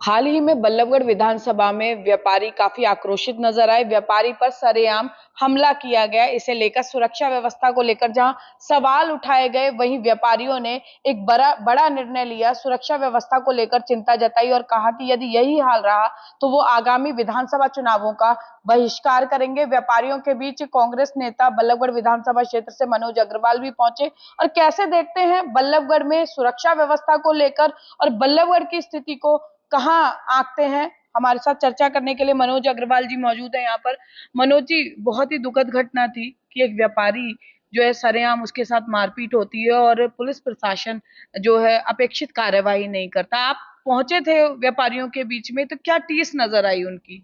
हाल ही में बल्लभगढ़ विधानसभा में व्यापारी काफी आक्रोशित नजर आए। व्यापारी पर सरेआम हमला किया गया। इसे लेकर सुरक्षा व्यवस्था को लेकर जहां सवाल उठाए गए, वहीं व्यापारियों ने एक बड़ा निर्णय लिया। सुरक्षा व्यवस्था को लेकर चिंता जताई और कहा कि यदि यही हाल रहा तो वो आगामी विधानसभा चुनावों का बहिष्कार करेंगे। व्यापारियों के बीच कांग्रेस नेता बल्लभगढ़ विधानसभा क्षेत्र से मनोज अग्रवाल भी पहुंचे। और कैसे देखते हैं बल्लभगढ़ में सुरक्षा व्यवस्था को लेकर और बल्लभगढ़ की स्थिति को कहाँ आंकते हैं। हमारे साथ चर्चा करने के लिए मनोज अग्रवाल जी मौजूद है यहाँ पर। मनोज जी, बहुत ही दुखद घटना थी कि एक व्यापारी जो है सरेआम उसके साथ मारपीट होती है और पुलिस प्रशासन जो है अपेक्षित कार्यवाही नहीं करता। आप पहुंचे थे व्यापारियों के बीच में, तो क्या टीस नजर आई उनकी?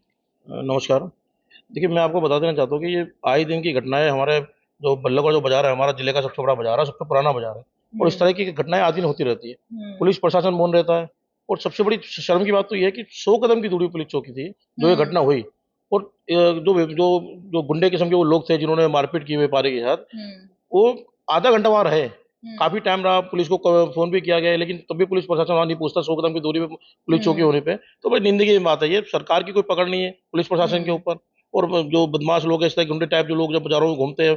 नमस्कार। देखिए, मैं आपको बता देना चाहता हूँ कि ये आए दिन की घटनाएं हमारे जो बल्लभगढ़ जो बाजार है, हमारा जिले का सबसे बड़ा बाजार है, सबसे पुराना बाजार है। और इस तरह की घटनाएं आए दिन होती रहती है। पुलिस प्रशासन मौन रहता है। और सबसे बड़ी शर्म की बात तो ये है कि 100 कदम की दूरी पुलिस चौकी थी जो ये घटना हुई। और जो जो जो गुंडे किस्म के वो लोग थे जिन्होंने मारपीट की व्यापारी के साथ, वो आधा घंटा वहां रहे। काफी टाइम रहा, पुलिस को फोन भी किया गया है, लेकिन तब भी पुलिस प्रशासन वहां नहीं पहुंचता 100 कदम की दूरी पे पुलिस चौकी होने पे। तो बड़ी निंदनीय की बात है। ये सरकार की कोई पकड़ नहीं है पुलिस प्रशासन के ऊपर। और जो बदमाश लोग हैं, इस तरह के गुंडे टाइप जो लोग जब बाजारों में घूमते हैं,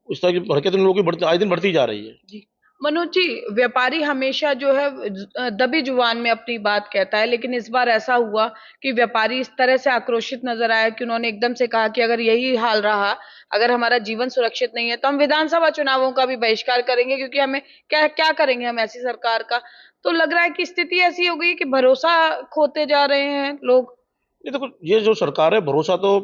इस तरह की हरकतें लोगों की बढ़ती आए दिन बढ़ती जा रही है। जी मनोज जी, व्यापारी हमेशा जो है दबी जुबान में अपनी बात कहता है, लेकिन इस बार ऐसा हुआ कि व्यापारी इस तरह से आक्रोशित नजर आया कि उन्होंने एकदम से कहा कि अगर यही हाल रहा, अगर हमारा जीवन सुरक्षित नहीं है तो हम विधानसभा चुनावों का भी बहिष्कार करेंगे, क्योंकि हमें क्या क्या करेंगे हम ऐसी सरकार का। तो लग रहा है कि स्थिति ऐसी हो गई कि भरोसा खोते जा रहे हैं लोग। ये देखो, ये जो सरकार है, भरोसा तो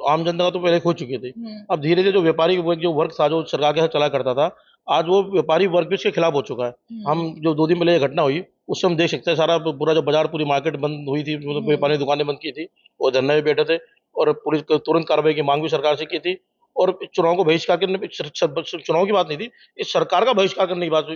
आम जनता का तो पहले खो चुके थे। अब धीरे धीरे जो व्यापारी वर्ग जो वर्ग था जो सरकार के साथ चला करता था, आज वो व्यापारी वर्ग भी इसके खिलाफ हो चुका है। हम जो 2 दिन पहले ये घटना हुई, उससे हम देख सकते हैं सारा पूरा जो बाजार, पूरी मार्केट बंद हुई थी, मतलब व्यापारी दुकानें बंद की थी और धरने में बैठे थे। और पुलिस को तुरंत कार्रवाई की मांग भी सरकार से की थी। और चुनाव को बहिष्कार करने, चुनाव की बात नहीं थी, इस सरकार का बहिष्कार करने की बात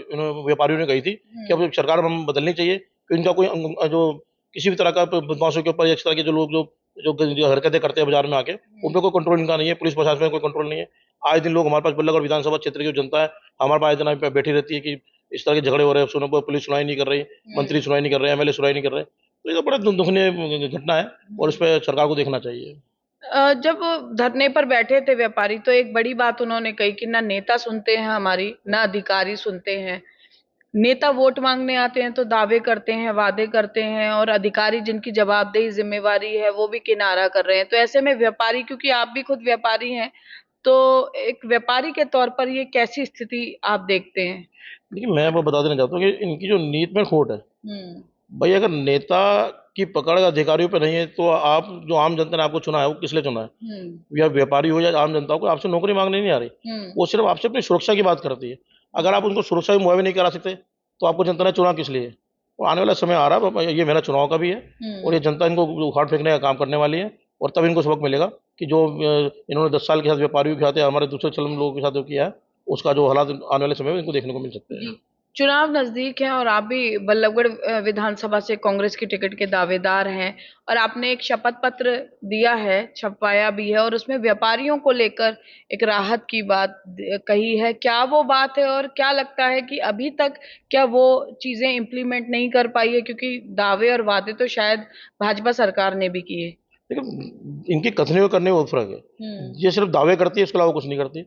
व्यापारियों ने कही थी कि अब सरकार हम बदलनी चाहिए, कि इनका कोई जो किसी भी तरह का बदमाशों के ऊपर, इस तरह के जो लोग जो हरकतें करते हैं बाजार में आके, उन पर कोई कंट्रोल इनका नहीं है। पुलिस प्रशासन में कोई कंट्रोल नहीं है। आए दिन लोग हमारे पास, बल्लभगढ़ विधानसभा क्षेत्र की जो जनता है हमारे पास आए दिन बैठी रहती है कि इस तरह के झगड़े हो रहे हैं, सुनो पुलिस सुनाई नहीं कर रही, मंत्री सुनाई नहीं कर रहे, एमएलए सुनाई नहीं कर रहे। तो ये तो बड़ा दुखनीय घटना है और इस पर सरकार को देखना चाहिए। जब धरने पर बैठे थे व्यापारी, तो एक बड़ी बात उन्होंने कही कि ना नेता सुनते हैं हमारी, ना अधिकारी सुनते हैं। नेता वोट मांगने आते हैं तो दावे करते हैं, वादे करते हैं, और अधिकारी जिनकी जवाबदेही जिम्मेवारी है वो भी किनारा कर रहे हैं। तो ऐसे में व्यापारी, क्योंकि आप भी खुद व्यापारी हैं, तो एक व्यापारी के तौर पर ये कैसी स्थिति आप देखते हैं? देखिए, मैं वो बता देना चाहता हूँ कि इनकी जो नीति में खोट है। भाई, अगर नेता की पकड़ अधिकारियों पे नहीं है तो आप, जो आम जनता ने आपको चुना है, वो किस लिए चुना है? या व्यापारी हो या आम जनता हो, आपसे नौकरी मांगने नहीं आ रही। वो सिर्फ आपसे अपनी सुरक्षा की बात करती है। अगर आप उनको सुरक्षा भी मुहैया नहीं करा सकते तो आपको जनता ने चुना किस लिए? और आने वाला समय आ रहा है, ये मेरा चुनाव का भी है और ये जनता इनको उखाड़ फेंकने का काम करने वाली है। और तब इनको सबक मिलेगा कि जो इन्होंने 10 साल के साथ व्यापारियों के साथ या हमारे दूसरे चलन लोगों के साथ जो किया है, उसका जो हालात आने वाले समय में इनको देखने को मिल सकते हैं। चुनाव नजदीक है और आप भी बल्लभगढ़ विधानसभा से कांग्रेस की टिकट के दावेदार हैं, और आपने एक शपथ पत्र दिया है, छपवाया भी है, और उसमें व्यापारियों को लेकर एक राहत की बात कही है। क्या वो बात है और क्या लगता है कि अभी तक क्या वो चीजें इम्प्लीमेंट नहीं कर पाई है? क्योंकि दावे और वादे तो शायद भाजपा सरकार ने भी किए। देखिए, इनकी कथनी और करने में बहुत फर्क है। ये सिर्फ दावे करती है, इसके अलावा कुछ नहीं करती।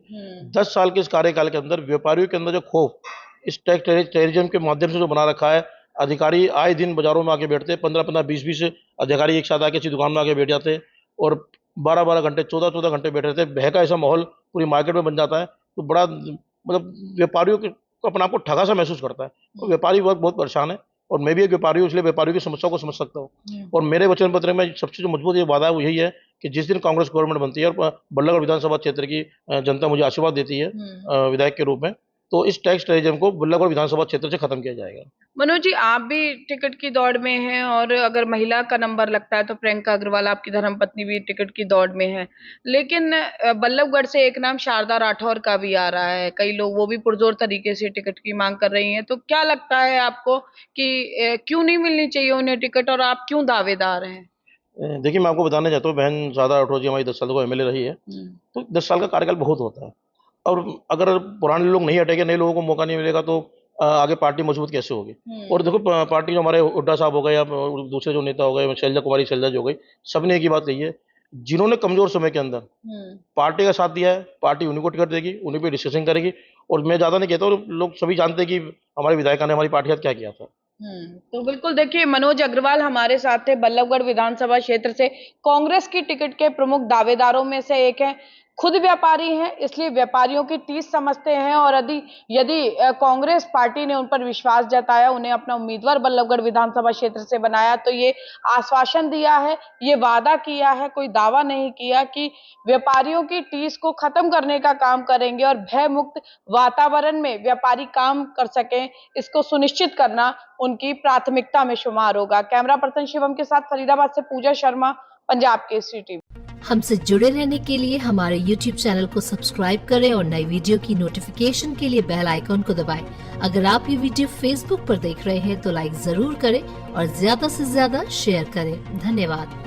10 साल के इस कार्यकाल के अंदर व्यापारियों के अंदर जो खौफ, इस टैक्स टेररिज्म के माध्यम से जो बना रखा है, अधिकारी आए दिन बाजारों में आके बैठते हैं, 15-15, 20-20 अधिकारी एक साथ आके किसी दुकान में आके बैठ जाते हैं और 12-12 घंटे, 14-14 घंटे बैठे रहते हैं। भय का ऐसा माहौल पूरी मार्केट में बन जाता है। तो बड़ा मतलब व्यापारियों को अपने आप को ठगा सा महसूस करता है। तो व्यापारी वर्ग बहुत परेशान है और मैं भी एक व्यापारी हूँ, इसलिए व्यापारियों की समस्या को समझ सकता हूँ। और मेरे वचन पत्र में सबसे जो मजबूत ये वादा है वो यही है कि जिस दिन कांग्रेस गवर्नमेंट बनती है और बल्लभगढ़ विधानसभा क्षेत्र की जनता मुझे आशीर्वाद देती है विधायक के रूप में, तो इस टैक्स टेररिज्म को बल्लभगढ़ विधानसभा क्षेत्र से खत्म किया जाएगा। मनोज जी, आप भी टिकट की दौड़ में हैं, और अगर महिला का नंबर लगता है तो प्रियंका अग्रवाल आपकी धर्मपत्नी भी टिकट की दौड़ में है। लेकिन बल्लभगढ़ से एक नाम शारदा राठौर का भी आ रहा है। कई लोग वो भी पुरजोर तरीके से टिकट की मांग कर रही हैं। तो क्या लगता है आपको कि क्यों नहीं मिलनी चाहिए उन्हें टिकट, और आप क्यों दावेदार हैं? देखिए, मैं आपको बताना चाहता हूँ, बहन शारदा राठौर जी हमारी 10 साल को एमएलए रही है। तो 10 साल का कार्यकाल बहुत होता है। और अगर पुराने लोग नहीं हटेंगे, नए लोगों को मौका नहीं मिलेगा, तो आगे पार्टी मजबूत कैसे होगी। और देखो पार्टी जो हमारे हुड्डा साहब हो गए या दूसरे जो नेता हो गए, शैलजा कुमारी शैलजा जो हो गई, सबने एक ही बात कही है, जिन्होंने कमजोर समय के अंदर पार्टी का साथ दिया है, पार्टी उन्हीं को टिकट देगी, उन्हीं पे डिस्कशन करेगी। और मैं ज्यादा नहीं कहता, और लोग सभी जानते हैं कि हमारे विधायिका ने हमारी पार्टी के साथ क्या किया था। तो बिल्कुल देखिए, मनोज अग्रवाल हमारे साथ थे, बल्लभगढ़ विधानसभा क्षेत्र से कांग्रेस की टिकट के प्रमुख दावेदारों में से एक हैं। खुद व्यापारी हैं, इसलिए व्यापारियों की टीस समझते हैं, और यदि कांग्रेस पार्टी ने उन पर विश्वास जताया, उन्हें अपना उम्मीदवार बल्लभगढ़ विधानसभा क्षेत्र से बनाया, तो ये आश्वासन दिया है, ये वादा किया है, कोई दावा नहीं किया कि व्यापारियों की टीस को खत्म करने का काम करेंगे और भय मुक्त वातावरण में व्यापारी काम कर सकें, इसको सुनिश्चित करना उनकी प्राथमिकता में शुमार होगा। कैमरा पर्सन शिवम के साथ फरीदाबाद से पूजा शर्मा, पंजाब केसरी टीवी। हमसे जुड़े रहने के लिए हमारे YouTube चैनल को सब्सक्राइब करें और नई वीडियो की नोटिफिकेशन के लिए बेल आइकॉन को दबाएं। अगर आप ये वीडियो Facebook पर देख रहे हैं तो लाइक जरूर करें और ज्यादा से ज्यादा शेयर करें। धन्यवाद।